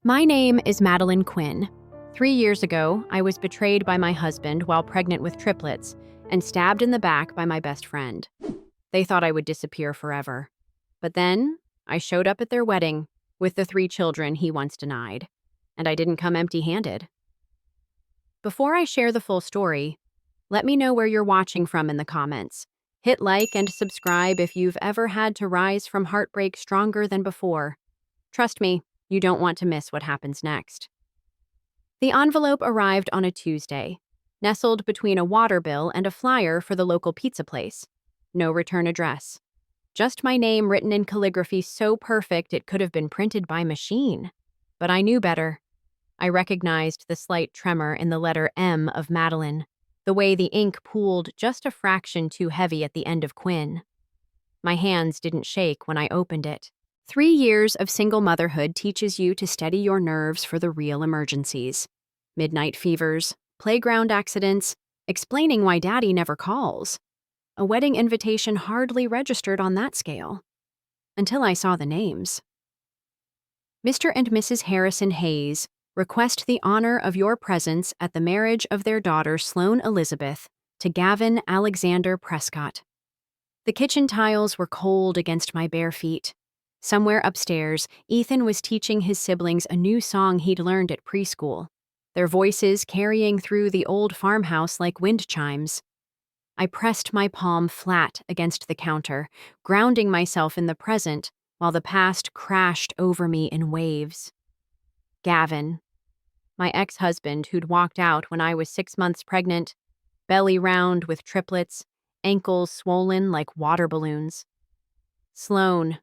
My name is Madeline Quinn. 3 years ago, I was betrayed by my husband while pregnant with triplets and stabbed in the back by my best friend. They thought I would disappear forever. But then, I showed up at their wedding with the 3 children he once denied, and I didn't come empty-handed. Before I share the full story, let me know where you're watching from in the comments. Hit like and subscribe if you've ever had to rise from heartbreak stronger than before. Trust me, you don't want to miss what happens next. The envelope arrived on a Tuesday, nestled between a water bill and a flyer for the local pizza place. No return address. Just my name written in calligraphy so perfect it could have been printed by machine. But I knew better. I recognized the slight tremor in the letter M of Madeline, the way the ink pooled just a fraction too heavy at the end of Quinn. My hands didn't shake when I opened it. 3 years of single motherhood teaches you to steady your nerves for the real emergencies. Midnight fevers, playground accidents, explaining why daddy never calls. A wedding invitation hardly registered on that scale. Until I saw the names. Mr. and Mrs. Harrison Hayes request the honor of your presence at the marriage of their daughter Sloane Elizabeth to Gavin Alexander Prescott. The kitchen tiles were cold against my bare feet. Somewhere upstairs, Ethan was teaching his siblings a new song he'd learned at preschool, their voices carrying through the old farmhouse like wind chimes. I pressed my palm flat against the counter, grounding myself in the present while the past crashed over me in waves. Gavin, my ex-husband who'd walked out when I was 6 months pregnant, belly round with triplets, ankles swollen like water balloons. Sloane,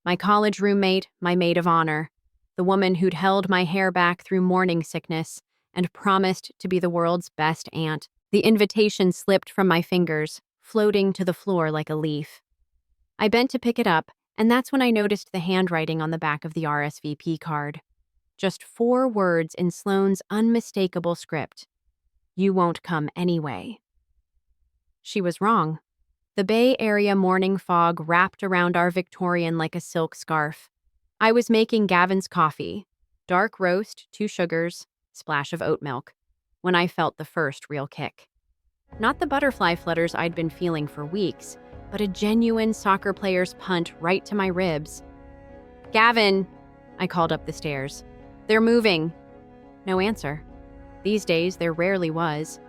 my college roommate, my maid of honor, the woman who'd held my hair back through morning sickness and promised to be the world's best aunt. The invitation slipped from my fingers, floating to the floor like a leaf. I bent to pick it up, and that's when I noticed the handwriting on the back of the RSVP card. Just 4 words in Sloane's unmistakable script. You won't come anyway. She was wrong. The Bay Area morning fog wrapped around our Victorian like a silk scarf. I was making Gavin's coffee, dark roast, 2 sugars, splash of oat milk, when I felt the first real kick. Not the butterfly flutters I'd been feeling for weeks, but a genuine soccer player's punt right to my ribs. Gavin, I called up the stairs. They're moving. No answer. These days, there rarely was.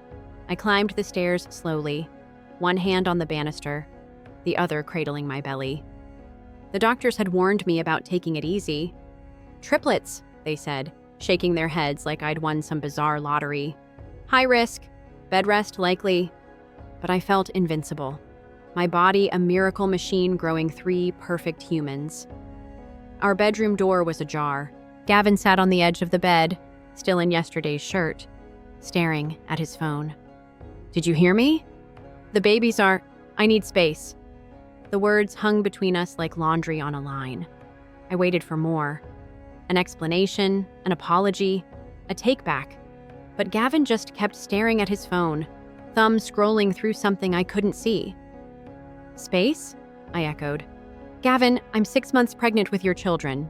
I climbed the stairs slowly, one hand on the banister, the other cradling my belly. The doctors had warned me about taking it easy. Triplets, they said, shaking their heads like I'd won some bizarre lottery. High risk, bed rest likely, but I felt invincible. My body a miracle machine growing 3 perfect humans. Our bedroom door was ajar. Gavin sat on the edge of the bed, still in yesterday's shirt, staring at his phone. Did you hear me? The babies are... I need space. The words hung between us like laundry on a line. I waited for more. An explanation, an apology, a take-back. But Gavin just kept staring at his phone, thumb scrolling through something I couldn't see. Space? I echoed. Gavin, I'm 6 months pregnant with your children.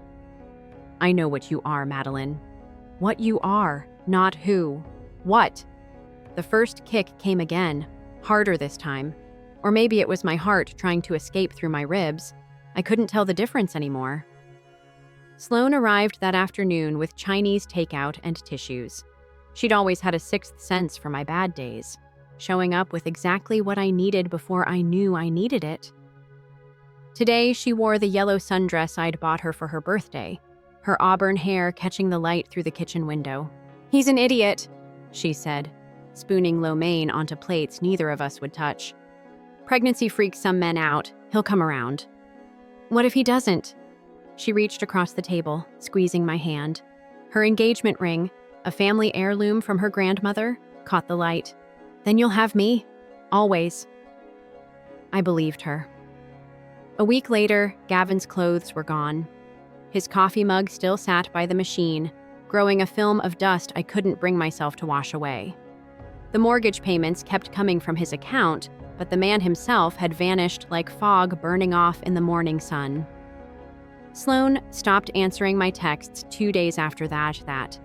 I know what you are, Madeline. What you are, not who. What? The first kick came again, harder this time. Or maybe it was my heart trying to escape through my ribs. I couldn't tell the difference anymore. Sloane arrived that afternoon with Chinese takeout and tissues. She'd always had a 6th sense for my bad days, showing up with exactly what I needed before I knew I needed it. Today, she wore the yellow sundress I'd bought her for her birthday, her auburn hair catching the light through the kitchen window. He's an idiot, she said, spooning lo mein onto plates neither of us would touch. Pregnancy freaks some men out. He'll come around. What if he doesn't? She reached across the table, squeezing my hand. Her engagement ring, a family heirloom from her grandmother, caught the light. Then you'll have me. Always. I believed her. A week later, Gavin's clothes were gone. His coffee mug still sat by the machine, growing a film of dust I couldn't bring myself to wash away. The mortgage payments kept coming from his account, but the man himself had vanished like fog burning off in the morning sun. Sloan stopped answering my texts 2 days after that.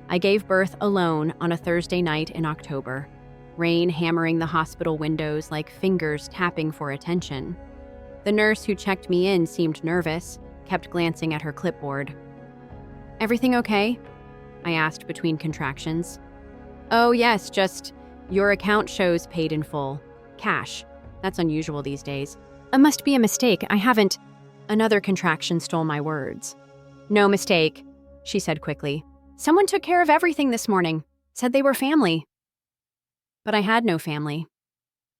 I gave birth alone on a Thursday night in October, rain hammering the hospital windows like fingers tapping for attention. The nurse who checked me in seemed nervous, kept glancing at her clipboard. "Everything okay?" I asked between contractions. "Oh yes, just your account shows paid in full. Cash. That's unusual these days. It must be a mistake. I haven't..." Another contraction stole my words. "No mistake," she said quickly. "Someone took care of everything this morning. Said they were family." But I had no family.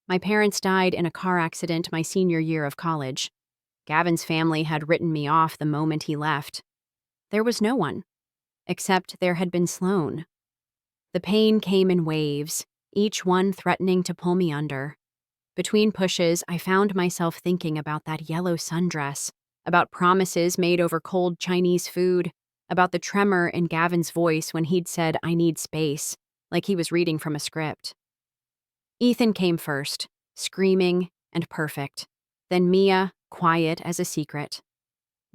My parents died in a car accident my senior year of college. Gavin's family had written me off the moment he left. There was no one, except there had been Sloan. The pain came in waves, each one threatening to pull me under. Between pushes, I found myself thinking about that yellow sundress, about promises made over cold Chinese food, about the tremor in Gavin's voice when he'd said, "I need space," like he was reading from a script. Ethan came first, screaming and perfect. Then Mia, quiet as a secret.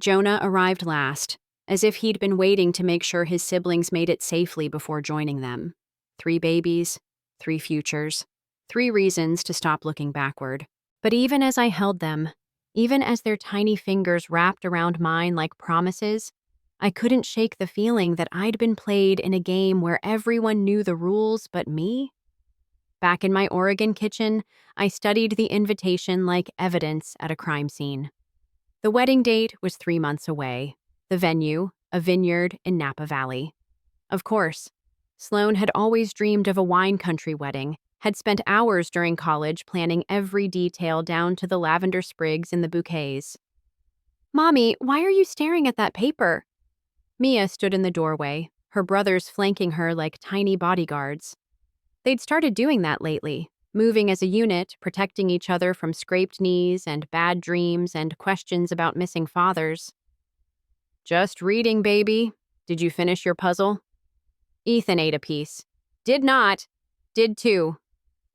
Jonah arrived last, as if he'd been waiting to make sure his siblings made it safely before joining them. 3 babies, 3 futures, 3 reasons to stop looking backward. But even as I held them, even as their tiny fingers wrapped around mine like promises, I couldn't shake the feeling that I'd been played in a game where everyone knew the rules but me. Back in my Oregon kitchen, I studied the invitation like evidence at a crime scene. The wedding date was 3 months away. The venue, a vineyard in Napa Valley. Of course, Sloan had always dreamed of a wine country wedding, had spent hours during college planning every detail down to the lavender sprigs in the bouquets. "Mommy, why are you staring at that paper?" Mia stood in the doorway, her brothers flanking her like tiny bodyguards. They'd started doing that lately, moving as a unit, protecting each other from scraped knees and bad dreams and questions about missing fathers. "Just reading, baby. Did you finish your puzzle?" Ethan ate a piece. "Did not. Did too."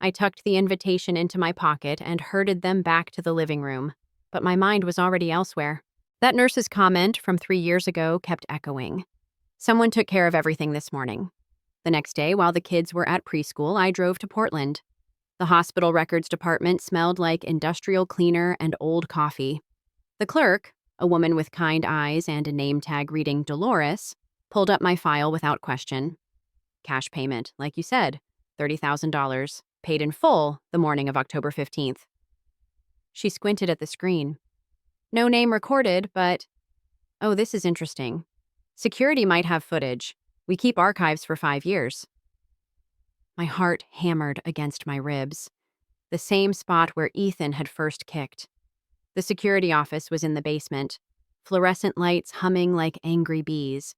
I tucked the invitation into my pocket and herded them back to the living room, but my mind was already elsewhere. That nurse's comment from 3 years ago kept echoing. Someone took care of everything this morning. The next day, while the kids were at preschool, I drove to Portland. The hospital records department smelled like industrial cleaner and old coffee. The clerk, a woman with kind eyes and a name tag reading Dolores, pulled up my file without question. Cash payment, like you said, $30,000, paid in full the morning of October 15th. She squinted at the screen. No name recorded, but... Oh, this is interesting. Security might have footage. We keep archives for 5 years. My heart hammered against my ribs, the same spot where Ethan had first kicked. The security office was in the basement, fluorescent lights humming like angry bees.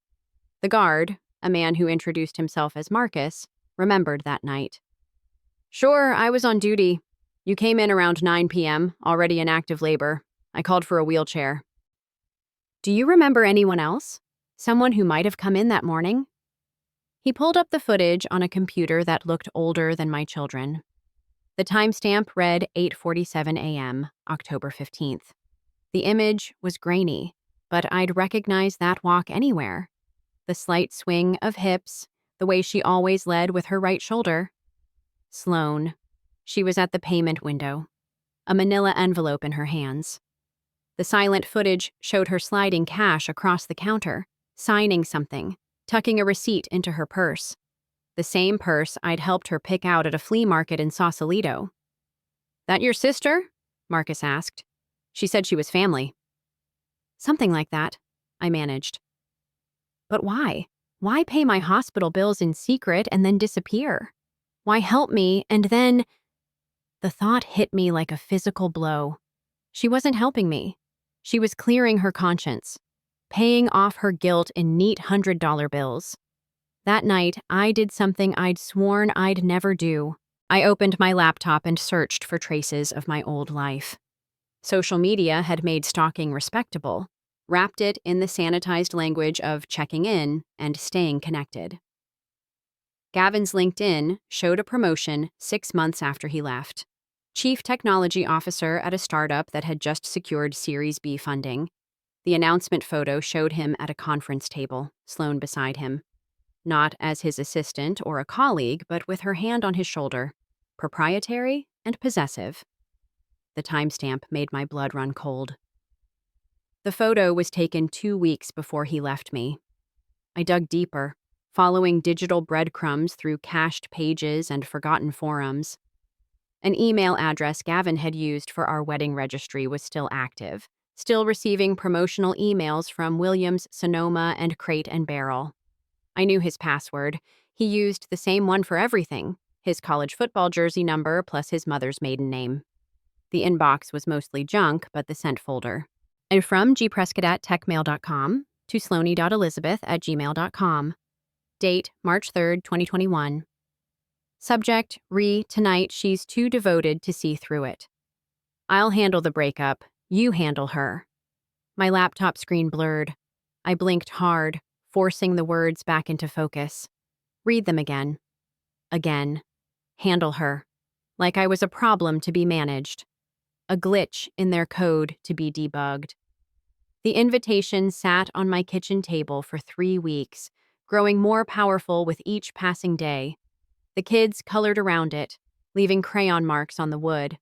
The guard, a man who introduced himself as Marcus, remembered that night. "Sure, I was on duty. You came in around 9 p.m., already in active labor. I called for a wheelchair." "Do you remember anyone else? Someone who might have come in that morning?" He pulled up the footage on a computer that looked older than my children. The timestamp read 8:47 a.m., October 15th. The image was grainy, but I'd recognize that walk anywhere. The slight swing of hips, the way she always led with her right shoulder. Sloan. She was at the payment window, a manila envelope in her hands. The silent footage showed her sliding cash across the counter, signing something, tucking a receipt into her purse. The same purse I'd helped her pick out at a flea market in Sausalito. "That your sister?" Marcus asked. "She said she was family." "Something like that," I managed. But why? Why pay my hospital bills in secret and then disappear? Why help me and then... The thought hit me like a physical blow. She wasn't helping me. She was clearing her conscience, paying off her guilt in neat $100 bills. That night, I did something I'd sworn I'd never do. I opened my laptop and searched for traces of my old life. Social media had made stalking respectable, wrapped it in the sanitized language of checking in and staying connected. Gavin's LinkedIn showed a promotion 6 months after he left. Chief Technology Officer at a startup that had just secured Series B funding. The announcement photo showed him at a conference table, Sloane beside him. Not as his assistant or a colleague, but with her hand on his shoulder, proprietary and possessive. The timestamp made my blood run cold. The photo was taken 2 weeks before he left me. I dug deeper, following digital breadcrumbs through cached pages and forgotten forums. An email address Gavin had used for our wedding registry was still active, still receiving promotional emails from Williams, Sonoma, and Crate and Barrel. I knew his password. He used the same one for everything, his college football jersey number plus his mother's maiden name. The inbox was mostly junk, but the sent folder. And from gprescott@techmail.com to sloney.elizabeth@gmail.com. Date, March 3rd, 2021. Subject, tonight she's too devoted to see through it. I'll handle the breakup. You handle her. My laptop screen blurred. I blinked hard, forcing the words back into focus. Read them again. Again. Handle her. Like I was a problem to be managed. A glitch in their code to be debugged. The invitation sat on my kitchen table for 3 weeks, growing more powerful with each passing day. The kids colored around it, leaving crayon marks on the wood.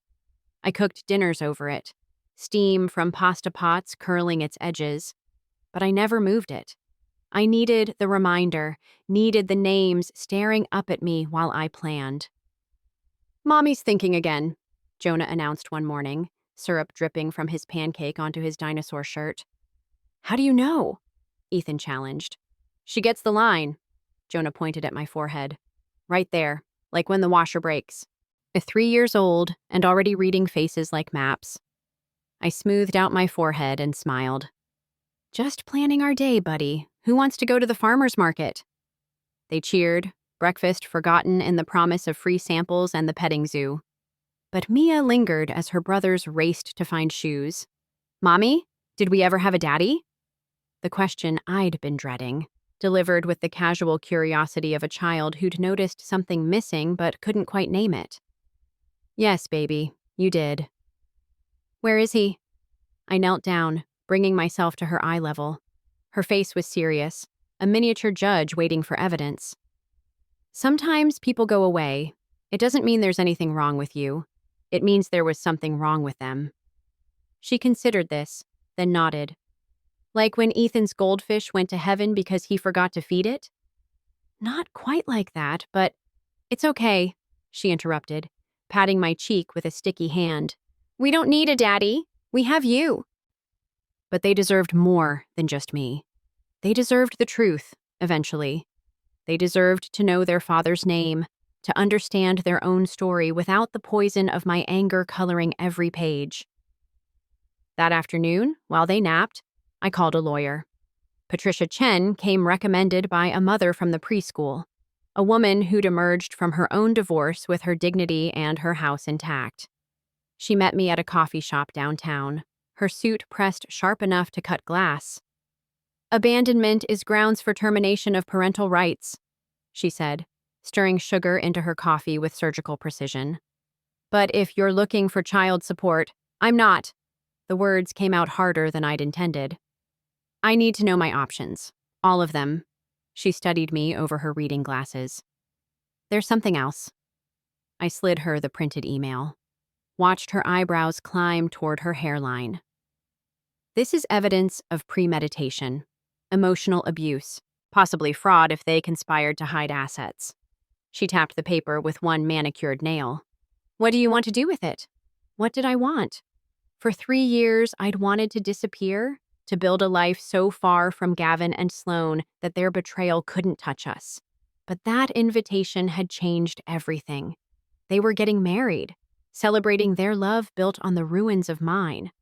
I cooked dinners over it, steam from pasta pots curling its edges, but I never moved it. I needed the reminder, needed the names staring up at me while I planned. "Mommy's thinking again," Jonah announced one morning, syrup dripping from his pancake onto his dinosaur shirt. "How do you know?" Ethan challenged. "She gets the line," Jonah pointed at my forehead. "Right there, like when the washer breaks." 3 years old and already reading faces like maps. I smoothed out my forehead and smiled. "Just planning our day, buddy. Who wants to go to the farmer's market?" They cheered, breakfast forgotten in the promise of free samples and the petting zoo. But Mia lingered as her brothers raced to find shoes. "Mommy, did we ever have a daddy?" The question I'd been dreading, delivered with the casual curiosity of a child who'd noticed something missing but couldn't quite name it. "Yes, baby, you did." "Where is he?" I knelt down, bringing myself to her eye level. Her face was serious, a miniature judge waiting for evidence. "Sometimes people go away. It doesn't mean there's anything wrong with you. It means there was something wrong with them." She considered this, then nodded. "Like when Ethan's goldfish went to heaven because he forgot to feed it?" "Not quite like that, but—" "It's okay," she interrupted, patting my cheek with a sticky hand. "We don't need a daddy. We have you." But they deserved more than just me. They deserved the truth, eventually. They deserved to know their father's name, to understand their own story without the poison of my anger coloring every page. That afternoon, while they napped, I called a lawyer. Patricia Chen came recommended by a mother from the preschool, a woman who'd emerged from her own divorce with her dignity and her house intact. She met me at a coffee shop downtown, her suit pressed sharp enough to cut glass. "Abandonment is grounds for termination of parental rights," she said, stirring sugar into her coffee with surgical precision. "But if you're looking for child support, I'm not." The words came out harder than I'd intended. "I need to know my options. All of them." She studied me over her reading glasses. "There's something else." I slid her the printed email. Watched her eyebrows climb toward her hairline. "This is evidence of premeditation, emotional abuse, possibly fraud if they conspired to hide assets." She tapped the paper with one manicured nail. "What do you want to do with it?" What did I want? For 3 years, I'd wanted to disappear, to build a life so far from Gavin and Sloane that their betrayal couldn't touch us. But that invitation had changed everything. They were getting married, celebrating their love built on the ruins of mine.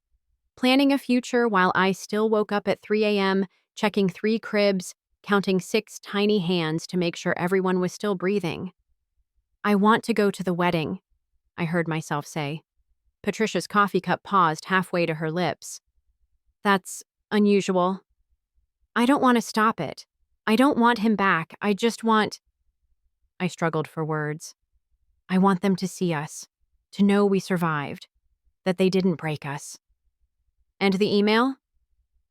Planning a future while I still woke up at 3 a.m., checking 3 cribs, counting 6 tiny hands to make sure everyone was still breathing. "I want to go to the wedding," I heard myself say. Patricia's coffee cup paused halfway to her lips. "That's unusual." "I don't want to stop it. I don't want him back. I just want—" I struggled for words. "I want them to see us, to know we survived, that they didn't break us." "And the email?"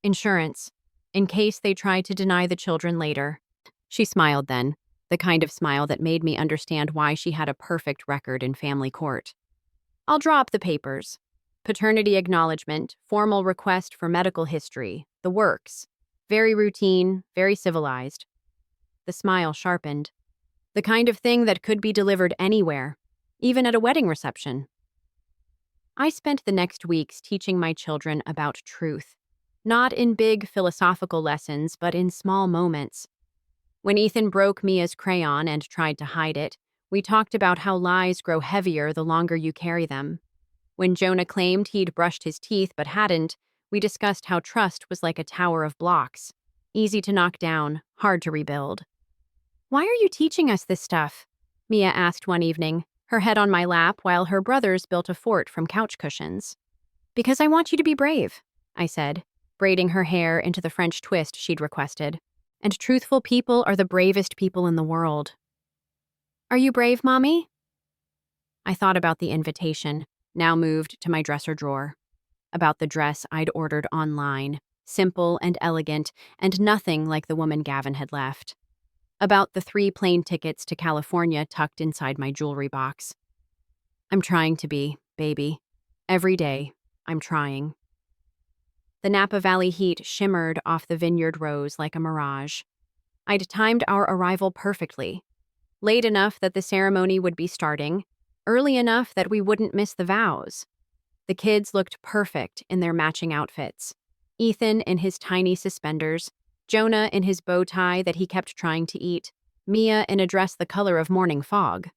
Insurance, in case they try to deny the children later. She smiled then, the kind of smile that made me understand why she had a perfect record in family court. I'll draw up the papers. Paternity acknowledgement, formal request for medical history, the works. Very routine, very civilized. The smile sharpened. The kind of thing that could be delivered anywhere, even at a wedding reception. I spent the next weeks teaching my children about truth. Not in big philosophical lessons, but in small moments. When Ethan broke Mia's crayon and tried to hide it, we talked about how lies grow heavier the longer you carry them. When Jonah claimed he'd brushed his teeth but hadn't, we discussed how trust was like a tower of blocks. Easy to knock down, hard to rebuild. "Why are you teaching us this stuff?" Mia asked one evening, her head on my lap while her brothers built a fort from couch cushions. "Because I want you to be brave," I said, braiding her hair into the French twist she'd requested. "And truthful people are the bravest people in the world." "Are you brave, Mommy?" I thought about the invitation, now moved to my dresser drawer. About the dress I'd ordered online, simple and elegant, and nothing like the woman Gavin had left. About the 3 plane tickets to California tucked inside my jewelry box. I'm trying to be, baby. Every day, I'm trying. The Napa Valley heat shimmered off the vineyard rows like a mirage. I'd timed our arrival perfectly. Late enough that the ceremony would be starting, early enough that we wouldn't miss the vows. The kids looked perfect in their matching outfits. Ethan in his tiny suspenders, Jonah in his bow tie that he kept trying to eat, Mia in a dress the color of morning fog.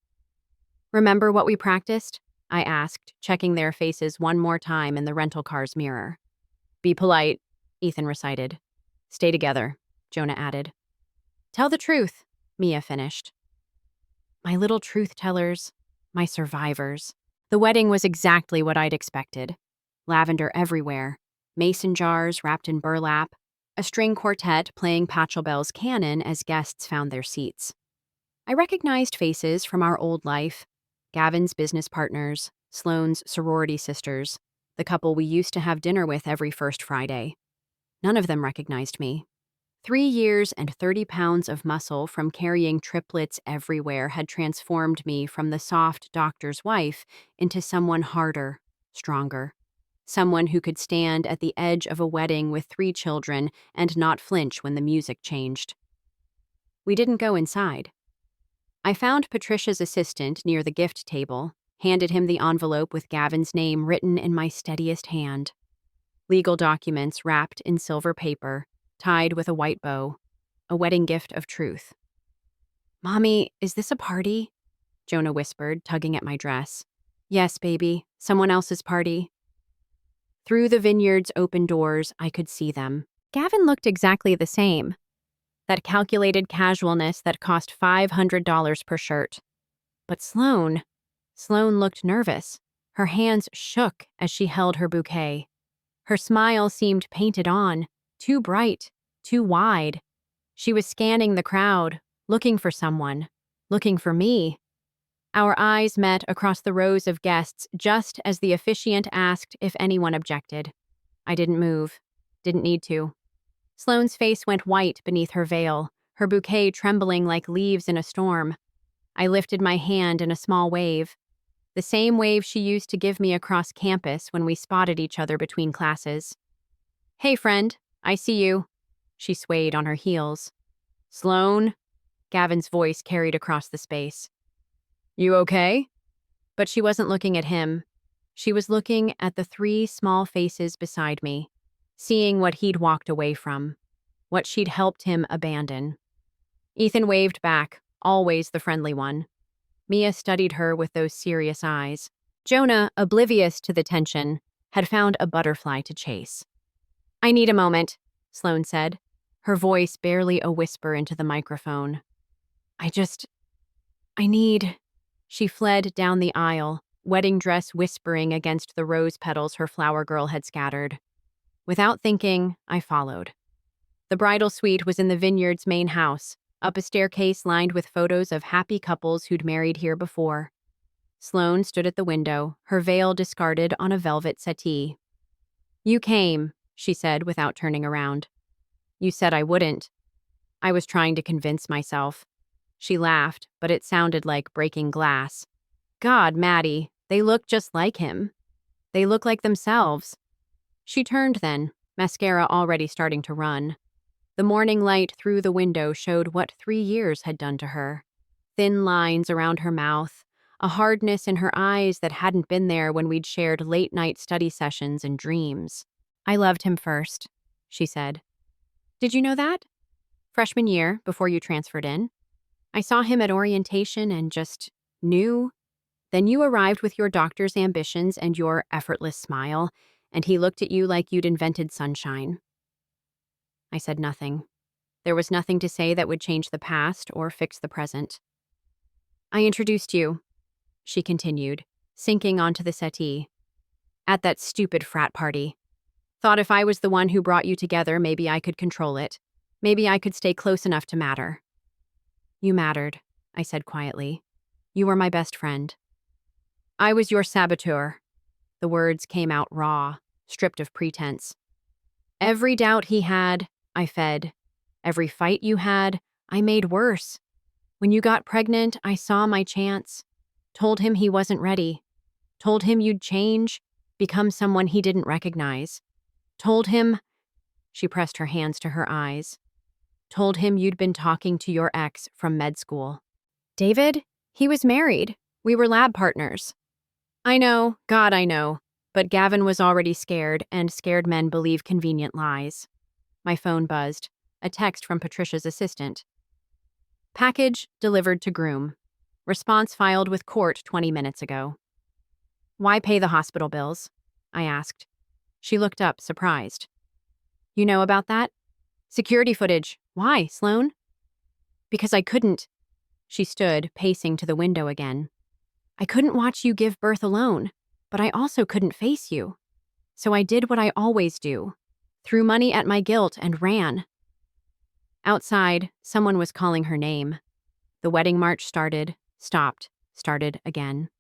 "Remember what we practiced?" I asked, checking their faces one more time in the rental car's mirror. "Be polite," Ethan recited. "Stay together," Jonah added. "Tell the truth," Mia finished. My little truth tellers, my survivors. The wedding was exactly what I'd expected. Lavender everywhere, mason jars wrapped in burlap, a string quartet playing Pachelbel's canon as guests found their seats. I recognized faces from our old life, Gavin's business partners, Sloane's sorority sisters, the couple we used to have dinner with every first Friday. None of them recognized me. 3 years and 30 pounds of muscle from carrying triplets everywhere had transformed me from the soft doctor's wife into someone harder, stronger. Someone who could stand at the edge of a wedding with 3 children and not flinch when the music changed. We didn't go inside. I found Patricia's assistant near the gift table, handed him the envelope with Gavin's name written in my steadiest hand. Legal documents wrapped in silver paper, tied with a white bow, a wedding gift of truth. "Mommy, is this a party?" Jonah whispered, tugging at my dress. "Yes, baby, someone else's party." Through the vineyard's open doors, I could see them. Gavin looked exactly the same. That calculated casualness that cost $500 per shirt. But Sloane looked nervous. Her hands shook as she held her bouquet. Her smile seemed painted on, too bright, too wide. She was scanning the crowd, looking for someone, looking for me. Our eyes met across the rows of guests just as the officiant asked if anyone objected. I didn't move, didn't need to. Sloane's face went white beneath her veil, her bouquet trembling like leaves in a storm. I lifted my hand in a small wave, the same wave she used to give me across campus when we spotted each other between classes. "Hey, friend, I see you." She swayed on her heels. "Sloane?" Gavin's voice carried across the space. "You okay?" But she wasn't looking at him. She was looking at the 3 small faces beside me, seeing what he'd walked away from, what she'd helped him abandon. Ethan waved back, always the friendly one. Mia studied her with those serious eyes. Jonah, oblivious to the tension, had found a butterfly to chase. "I need a moment," Sloane said, her voice barely a whisper into the microphone. I need..." She fled down the aisle, wedding dress whispering against the rose petals her flower girl had scattered. Without thinking, I followed. The bridal suite was in the vineyard's main house, up a staircase lined with photos of happy couples who'd married here before. Sloane stood at the window, her veil discarded on a velvet settee. "You came," she said without turning around. You said I wouldn't. I was trying to convince myself. She laughed, but it sounded like breaking glass. God, Maddie, they look just like him. They look like themselves. She turned then, mascara already starting to run. The morning light through the window showed what 3 years had done to her. Thin lines around her mouth, a hardness in her eyes that hadn't been there when we'd shared late-night study sessions and dreams. I loved him first, she said. Did you know that? Freshman year, before you transferred in. I saw him at orientation and just knew. Then you arrived with your doctor's ambitions and your effortless smile, and he looked at you like you'd invented sunshine. I said nothing. There was nothing to say that would change the past or fix the present. I introduced you, she continued, sinking onto the settee. At that stupid frat party. Thought if I was the one who brought you together, maybe I could control it. Maybe I could stay close enough to matter. You mattered, I said quietly. You were my best friend. I was your saboteur. The words came out raw, stripped of pretense. Every doubt he had, I fed. Every fight you had, I made worse. When you got pregnant, I saw my chance. Told him he wasn't ready. Told him you'd change, become someone he didn't recognize. Told him, she pressed her hands to her eyes. Told him you'd been talking to your ex from med school. David? He was married. We were lab partners. I know, God, I know. But Gavin was already scared, and scared men believe convenient lies. My phone buzzed. A text from Patricia's assistant. Package delivered to groom. Response filed with court 20 minutes ago. Why pay the hospital bills? I asked. She looked up, surprised. You know about that? Security footage. Why, Sloan? Because I couldn't. She stood, pacing to the window again. I couldn't watch you give birth alone, but I also couldn't face you. So I did what I always do. Threw money at my guilt and ran. Outside, someone was calling her name. The wedding march started, stopped, started again.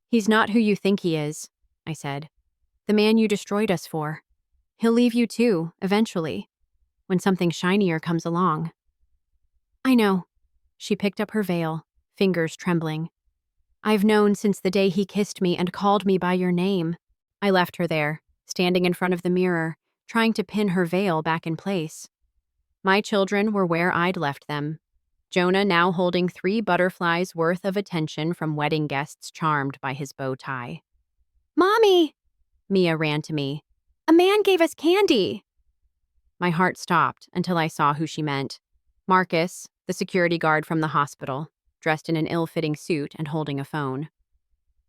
He's not who you think he is, I said. The man you destroyed us for. He'll leave you too, eventually, when something shinier comes along. I know. She picked up her veil, fingers trembling. I've known since the day he kissed me and called me by your name. I left her there, standing in front of the mirror, trying to pin her veil back in place. My children were where I'd left them. Jonah now holding 3 butterflies worth of attention from wedding guests charmed by his bow tie. Mommy! Mia ran to me. A man gave us candy! My heart stopped until I saw who she meant. Marcus, the security guard from the hospital, dressed in an ill-fitting suit and holding a phone.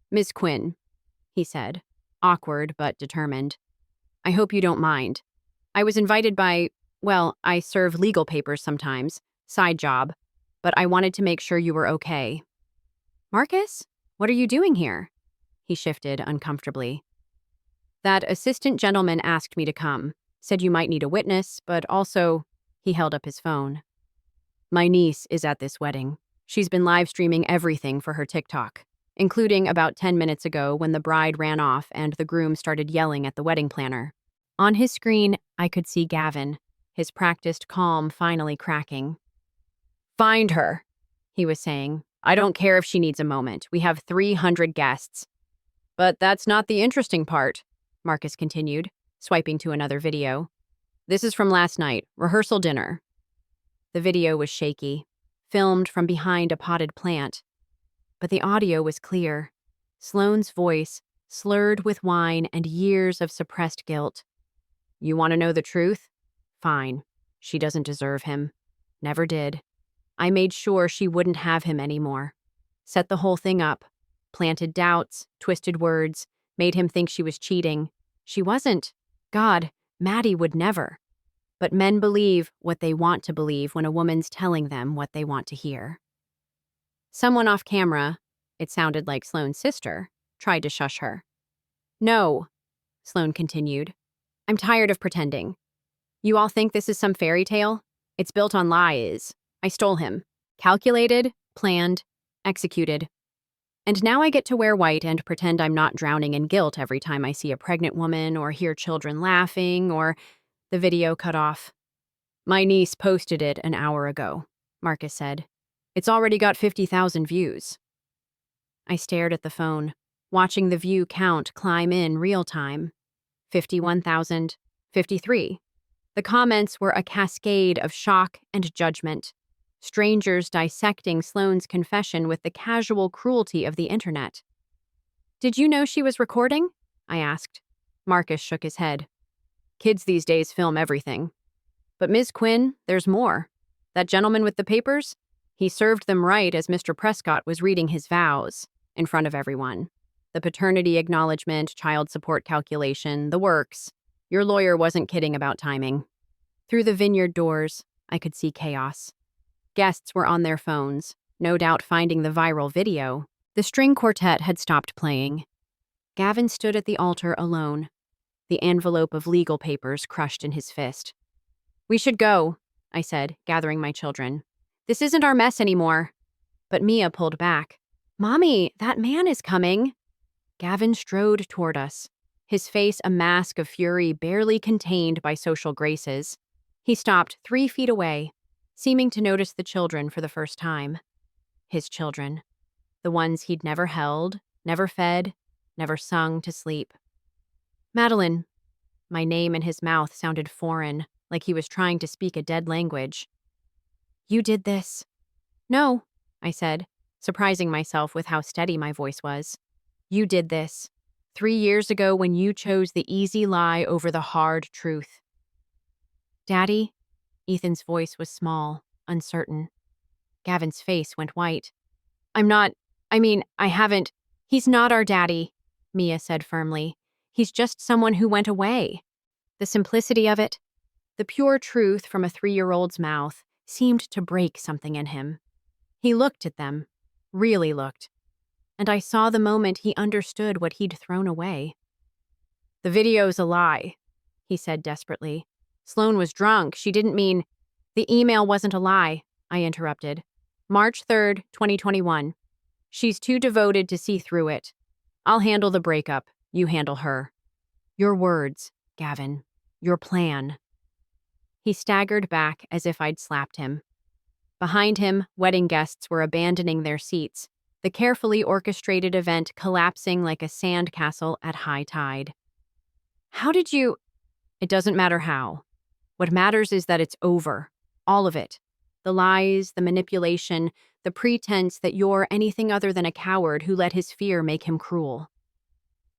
Miss Quinn, he said, awkward but determined. I hope you don't mind. I was invited by, well, I serve legal papers sometimes, side job, but I wanted to make sure you were okay. Marcus, what are you doing here? He shifted uncomfortably. That assistant gentleman asked me to come, said you might need a witness, but also, he held up his phone. My niece is at this wedding. She's been live streaming everything for her TikTok, including about 10 minutes ago when the bride ran off and the groom started yelling at the wedding planner. On his screen, I could see Gavin, his practiced calm finally cracking. Find her, he was saying. I don't care if she needs a moment. We have 300 guests. But that's not the interesting part, Marcus continued, swiping to another video. This is from last night, rehearsal dinner. The video was shaky, filmed from behind a potted plant. But the audio was clear. Sloane's voice, slurred with wine and years of suppressed guilt. You want to know the truth? Fine. She doesn't deserve him. Never did. I made sure she wouldn't have him anymore. Set the whole thing up. Planted doubts, twisted words, made him think she was cheating. She wasn't. God, Maddie would never. But men believe what they want to believe when a woman's telling them what they want to hear. Someone off camera, it sounded like Sloane's sister, tried to shush her. No, Sloane continued. I'm tired of pretending. You all think this is some fairy tale? It's built on lies. I stole him. Calculated, planned, executed. And now I get to wear white and pretend I'm not drowning in guilt every time I see a pregnant woman or hear children laughing or the video cut off. My niece posted it an hour ago, Marcus said. It's already got 50,000 views. I stared at the phone, watching the view count climb in real time. 51,000, 53. The comments were a cascade of shock and judgment. Strangers dissecting Sloane's confession with the casual cruelty of the internet. Did you know she was recording? I asked. Marcus shook his head. Kids these days film everything. But Ms. Quinn, there's more. That gentleman with the papers? He served them right as Mr. Prescott was reading his vows in front of everyone. The paternity acknowledgement, child support calculation, the works. Your lawyer wasn't kidding about timing. Through the vineyard doors, I could see chaos. Guests were on their phones, no doubt finding the viral video. The string quartet had stopped playing. Gavin stood at the altar alone, the envelope of legal papers crushed in his fist. We should go, I said, gathering my children. This isn't our mess anymore. But Mia pulled back. Mommy, that man is coming. Gavin strode toward us, his face a mask of fury barely contained by social graces. He stopped 3 feet away, seeming to notice the children for the first time. His children. The ones he'd never held, never fed, never sung to sleep. Madeline. My name in his mouth sounded foreign, like he was trying to speak a dead language. You did this. No, I said, surprising myself with how steady my voice was. You did this. 3 years ago when you chose the easy lie over the hard truth. Daddy? Ethan's voice was small, uncertain. Gavin's face went white. I haven't. He's not our daddy, Mia said firmly. He's just someone who went away. The simplicity of it, the pure truth from a 3-year-old's mouth, seemed to break something in him. He looked at them, really looked, and I saw the moment he understood what he'd thrown away. The video's a lie, he said desperately. Sloane was drunk. She didn't mean... The email wasn't a lie, I interrupted. March 3rd, 2021. She's too devoted to see through it. I'll handle the breakup. You handle her. Your words, Gavin. Your plan. He staggered back as if I'd slapped him. Behind him, wedding guests were abandoning their seats, the carefully orchestrated event collapsing like a sandcastle at high tide. How did you... It doesn't matter how. What matters is that it's over. All of it. The lies, the manipulation, the pretense that you're anything other than a coward who let his fear make him cruel.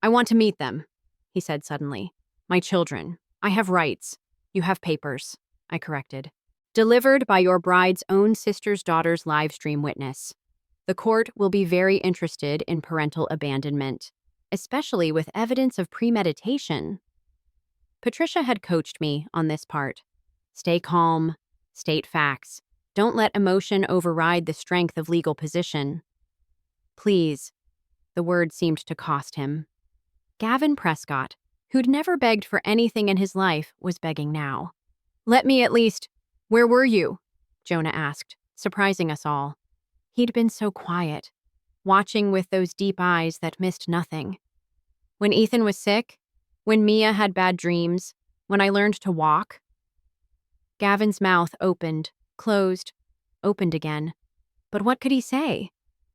I want to meet them, he said suddenly. My children. I have rights. You have papers, I corrected. Delivered by your bride's own sister's daughter's live stream witness. The court will be very interested in parental abandonment, especially with evidence of premeditation. Patricia had coached me on this part. Stay calm, state facts. Don't let emotion override the strength of legal position. Please. The word seemed to cost him. Gavin Prescott, who'd never begged for anything in his life, was begging now. Let me at least... Where were you? Jonah asked, surprising us all. He'd been so quiet, watching with those deep eyes that missed nothing. When Ethan was sick, when Mia had bad dreams, when I learned to walk. Gavin's mouth opened, closed, opened again. But what could he say?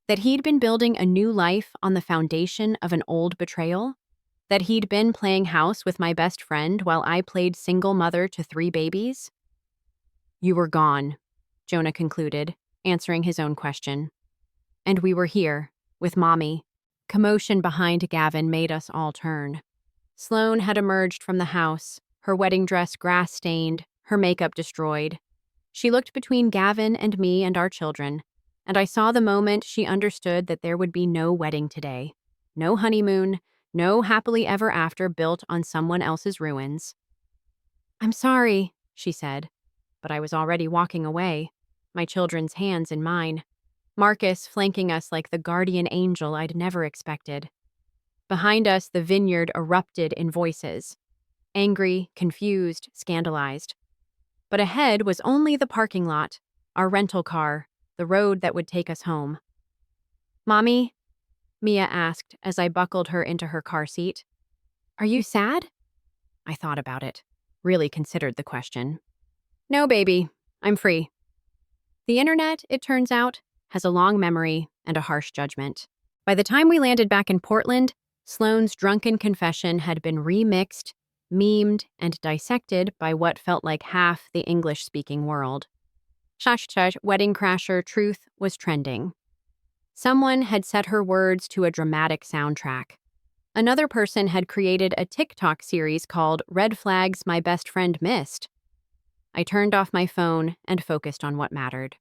That he'd been building a new life on the foundation of an old betrayal? That he'd been playing house with my best friend while I played single mother to 3 babies? You were gone, Jonah concluded, answering his own question. And we were here, with Mommy. Commotion behind Gavin made us all turn. Sloane had emerged from the house, her wedding dress grass-stained, her makeup destroyed. She looked between Gavin and me and our children, and I saw the moment she understood that there would be no wedding today. No honeymoon, no happily ever after built on someone else's ruins. I'm sorry, she said, but I was already walking away, my children's hands in mine. Marcus flanking us like the guardian angel I'd never expected. Behind us, the vineyard erupted in voices. Angry, confused, scandalized. But ahead was only the parking lot, our rental car, the road that would take us home. Mommy? Mia asked as I buckled her into her car seat. Are you sad? I thought about it, really considered the question. No, baby, I'm free. The internet, it turns out, has a long memory and a harsh judgment. By the time we landed back in Portland, Sloane's drunken confession had been remixed, memed, and dissected by what felt like half the English-speaking world. Shush, wedding crasher truth was trending. Someone had set her words to a dramatic soundtrack. Another person had created a TikTok series called Red Flags My Best Friend Missed. I turned off my phone and focused on what mattered.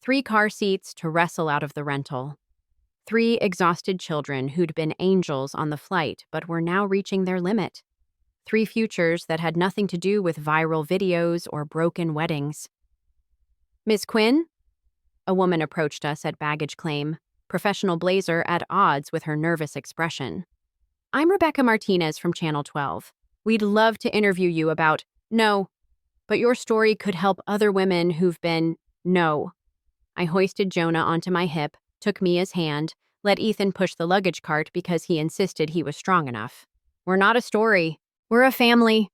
3 car seats to wrestle out of the rental. 3 exhausted children who'd been angels on the flight but were now reaching their limit. 3 futures that had nothing to do with viral videos or broken weddings. Miss Quinn? A woman approached us at baggage claim, professional blazer at odds with her nervous expression. I'm Rebecca Martinez from Channel 12. We'd love to interview you about, no, but your story could help other women who've been, no. I hoisted Jonah onto my hip, took Mia's hand, let Ethan push the luggage cart because he insisted he was strong enough. We're not a story. We're a family.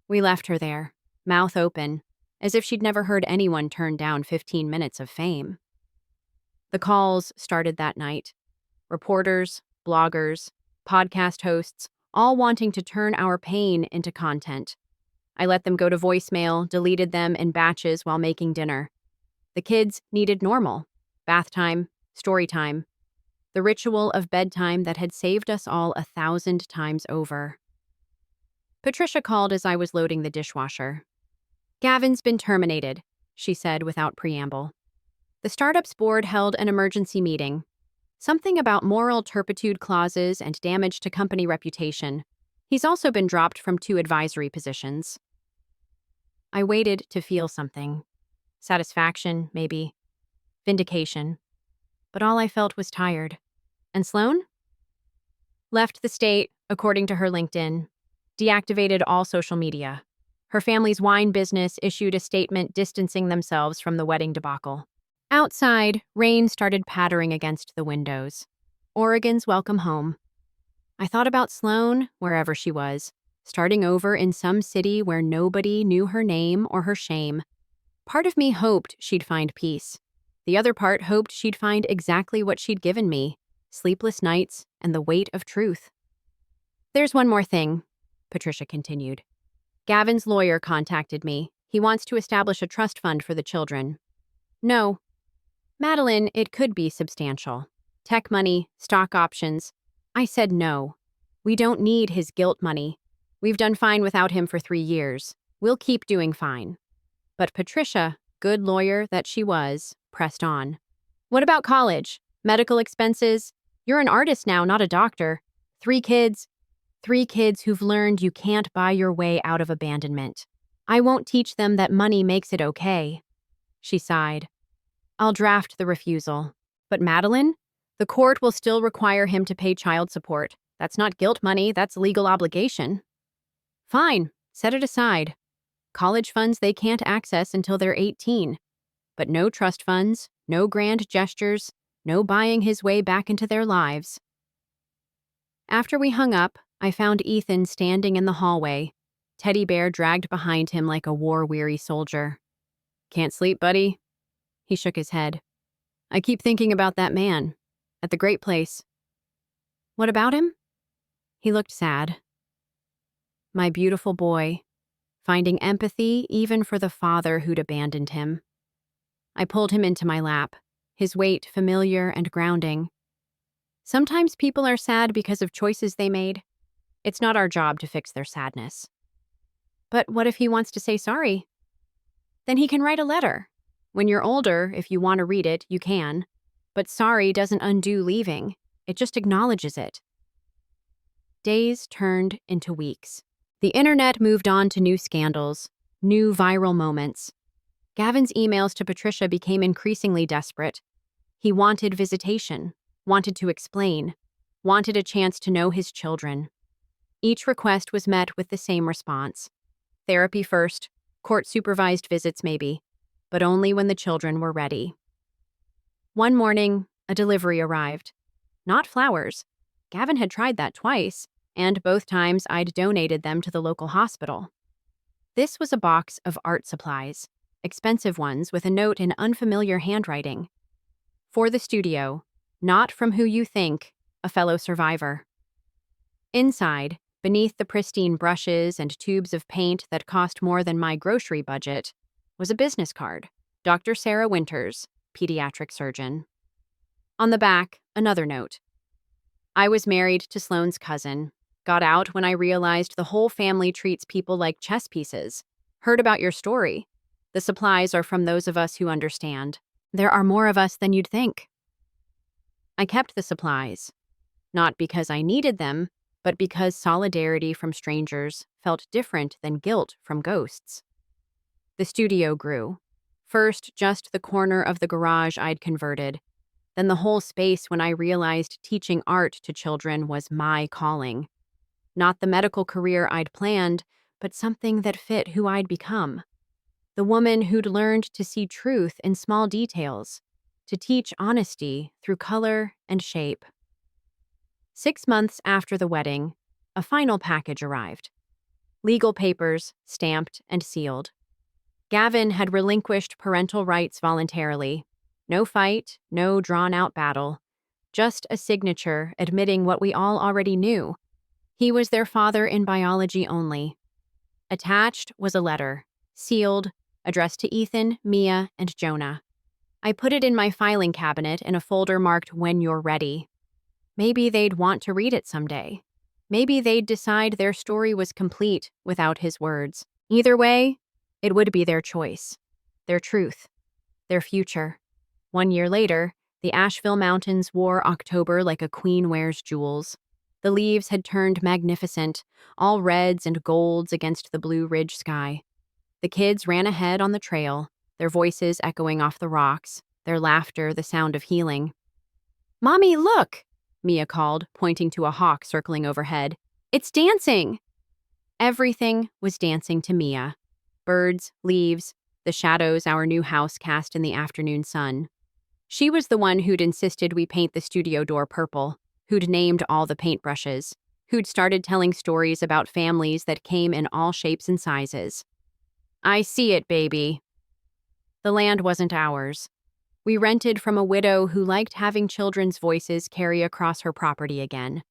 We left her there, mouth open, as if she'd never heard anyone turn down 15 minutes of fame. The calls started that night. Reporters, bloggers, podcast hosts, all wanting to turn our pain into content. I let them go to voicemail, deleted them in batches while making dinner. The kids needed normal. Bath time, story time. The ritual of bedtime that had saved us all 1,000 times over. Patricia called as I was loading the dishwasher. Gavin's been terminated, she said without preamble. The startup's board held an emergency meeting. Something about moral turpitude clauses and damage to company reputation. He's also been dropped from 2 advisory positions. I waited to feel something. Satisfaction, maybe. Vindication. But all I felt was tired. And Sloane? Left the state, according to her LinkedIn. Deactivated all social media. Her family's wine business issued a statement distancing themselves from the wedding debacle. Outside, rain started pattering against the windows. Oregon's welcome home. I thought about Sloane, wherever she was, starting over in some city where nobody knew her name or her shame. Part of me hoped she'd find peace. The other part hoped she'd find exactly what she'd given me, sleepless nights and the weight of truth. There's one more thing, Patricia continued. Gavin's lawyer contacted me. He wants to establish a trust fund for the children. No. Madeline, it could be substantial. Tech money, stock options. I said no. We don't need his guilt money. We've done fine without him for 3 years. We'll keep doing fine. But Patricia, good lawyer that she was, pressed on. What about college? Medical expenses? You're an artist now, not a doctor. 3 kids. 3 kids who've learned you can't buy your way out of abandonment. I won't teach them that money makes it okay. She sighed. I'll draft the refusal. But Madeline? The court will still require him to pay child support. That's not guilt money, that's legal obligation. Fine, set it aside. College funds they can't access until they're 18. But no trust funds, no grand gestures, no buying his way back into their lives. After we hung up, I found Ethan standing in the hallway, teddy bear dragged behind him like a war-weary soldier. Can't sleep, buddy? He shook his head. I keep thinking about that man, at the great place. What about him? He looked sad. My beautiful boy, finding empathy even for the father who'd abandoned him. I pulled him into my lap, his weight familiar and grounding. Sometimes people are sad because of choices they made. It's not our job to fix their sadness. But what if he wants to say sorry? Then he can write a letter. When you're older, if you want to read it, you can. But sorry doesn't undo leaving. It just acknowledges it. Days turned into weeks. The internet moved on to new scandals, new viral moments. Gavin's emails to Patricia became increasingly desperate. He wanted visitation, wanted to explain, wanted a chance to know his children. Each request was met with the same response. Therapy first, court-supervised visits maybe, but only when the children were ready. One morning, a delivery arrived. not flowers. Gavin had tried that twice, and both times I'd donated them to the local hospital. This was a box of art supplies, expensive ones with a note in unfamiliar handwriting. For the studio, not from who you think, a fellow survivor. Inside, beneath the pristine brushes and tubes of paint that cost more than my grocery budget, was a business card. Dr. Sarah Winters, pediatric surgeon. On the back, another note. I was married to Sloane's cousin. Got out when I realized the whole family treats people like chess pieces. Heard about your story. The supplies are from those of us who understand. There are more of us than you'd think. I kept the supplies, not because I needed them, but because solidarity from strangers felt different than guilt from ghosts. The studio grew. First, just the corner of the garage I'd converted, then the whole space when I realized teaching art to children was my calling. Not the medical career I'd planned, but something that fit who I'd become. The woman who'd learned to see truth in small details, to teach honesty through color and shape. 6 months after the wedding, a final package arrived. Legal papers, stamped and sealed. Gavin had relinquished parental rights voluntarily. No fight, no drawn-out battle. Just a signature admitting what we all already knew. He was their father in biology only. Attached was a letter, sealed, addressed to Ethan, Mia, and Jonah. I put it in my filing cabinet in a folder marked "When You're Ready." Maybe they'd want to read it someday. Maybe they'd decide their story was complete without his words. Either way, it would be their choice, their truth, their future. 1 year later, the Asheville Mountains wore October like a queen wears jewels. The leaves had turned magnificent, all reds and golds against the Blue Ridge sky. The kids ran ahead on the trail, their voices echoing off the rocks, their laughter the sound of healing. "Mommy, look!" Mia called, pointing to a hawk circling overhead. "It's dancing!" Everything was dancing to Mia. Birds, leaves, the shadows our new house cast in the afternoon sun. She was the one who'd insisted we paint the studio door purple, who'd named all the paintbrushes, who'd started telling stories about families that came in all shapes and sizes. "I see it, baby." The land wasn't ours. We rented from a widow who liked having children's voices carry across her property again.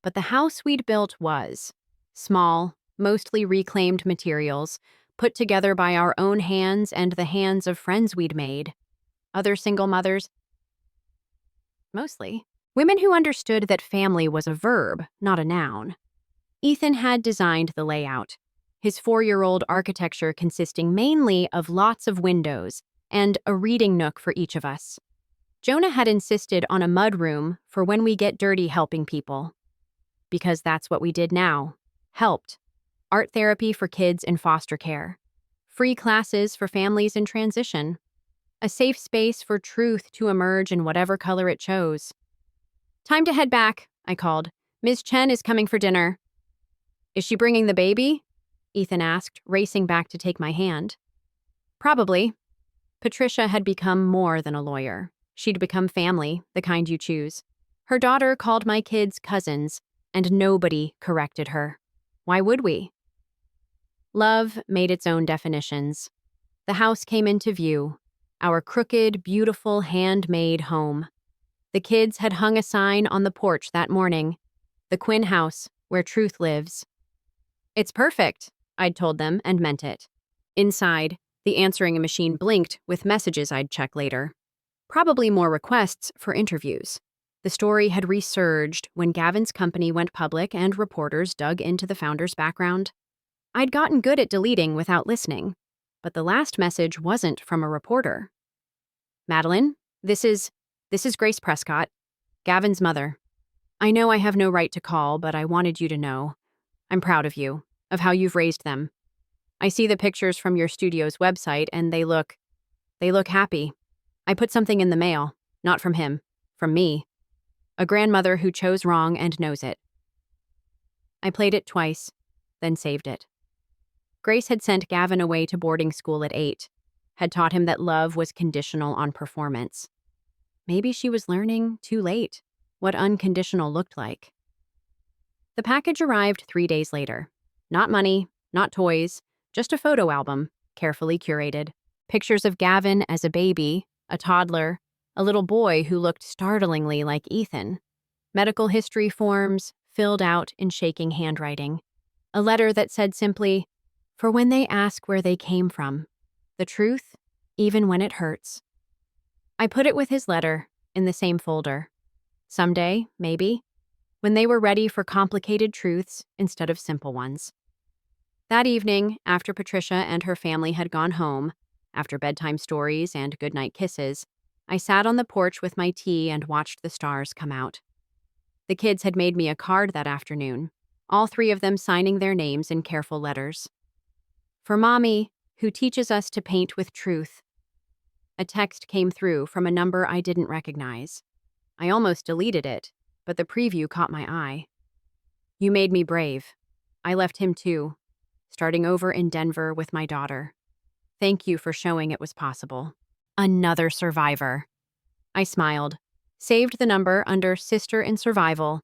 But the house we'd built was small, mostly reclaimed materials, put together by our own hands and the hands of friends we'd made. Other single mothers, mostly. Women who understood that family was a verb, not a noun. Ethan had designed the layout, his 4-year-old architecture consisting mainly of lots of windows and a reading nook for each of us. Jonah had insisted on a mudroom for when we get dirty helping people. Because that's what we did now. Helped. Art therapy for kids in foster care. Free classes for families in transition. A safe space for truth to emerge in whatever color it chose. "Time to head back," I called. "Ms. Chen is coming for dinner." "Is she bringing the baby?" Ethan asked, racing back to take my hand. "Probably." Patricia had become more than a lawyer. She'd become family, the kind you choose. Her daughter called my kids cousins, and nobody corrected her. Why would we? Love made its own definitions. The house came into view, our crooked, beautiful, handmade home. The kids had hung a sign on the porch that morning, "The Quinn House, where truth lives." "It's perfect," I'd told them and meant it. Inside, the answering machine blinked with messages I'd check later. Probably more requests for interviews. The story had resurged when Gavin's company went public and reporters dug into the founder's background. I'd gotten good at deleting without listening, but the last message wasn't from a reporter. "Madeline, this is Grace Prescott, Gavin's mother. I know I have no right to call, but I wanted you to know. I'm proud of you, of how you've raised them. I see the pictures from your studio's website and they look happy. I put something in the mail, not from him, from me. A grandmother who chose wrong and knows it." I played it twice, then saved it. Grace had sent Gavin away to boarding school at 8, had taught him that love was conditional on performance. Maybe she was learning too late. what unconditional looked like. The package arrived 3 days later. Not money, not toys, just a photo album, carefully curated. Pictures of Gavin as a baby, a toddler, a little boy who looked startlingly like Ethan. Medical history forms filled out in shaking handwriting. A letter that said simply, "For when they ask where they came from, the truth, even when it hurts." I put it with his letter in the same folder. Someday, maybe, when they were ready for complicated truths instead of simple ones. That evening, after Patricia and her family had gone home, after bedtime stories and goodnight kisses, I sat on the porch with my tea and watched the stars come out. The kids had made me a card that afternoon, all three of them signing their names in careful letters. For Mommy, who teaches us to paint with truth. A text came through from a number I didn't recognize. I almost deleted it, but the preview caught my eye. "You made me brave. I left him too, starting over in Denver with my daughter. Thank you for showing it was possible." Another survivor. I smiled, saved the number under Sister in Survival,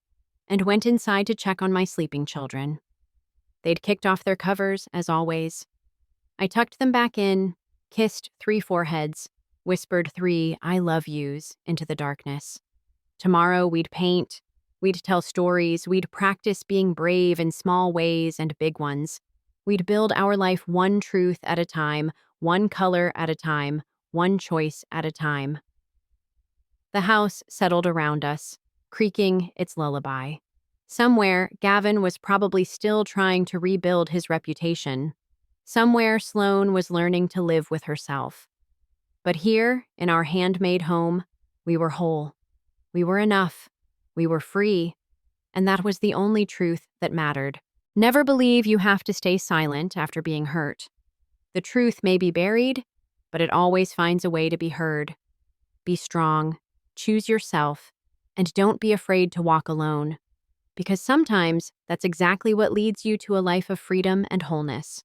and went inside to check on my sleeping children. They'd kicked off their covers, as always. I tucked them back in, kissed 3 foreheads, whispered 3 "I love yous" into the darkness. Tomorrow we'd paint, we'd tell stories, we'd practice being brave in small ways and big ones. We'd build our life one truth at a time, one color at a time, one choice at a time. The house settled around us, creaking its lullaby. Somewhere, Gavin was probably still trying to rebuild his reputation. Somewhere, Sloane was learning to live with herself. But here, in our handmade home, we were whole. We were enough. We were free. And that was the only truth that mattered. Never believe you have to stay silent after being hurt. The truth may be buried, but it always finds a way to be heard. Be strong, choose yourself, and don't be afraid to walk alone. Because sometimes that's exactly what leads you to a life of freedom and wholeness.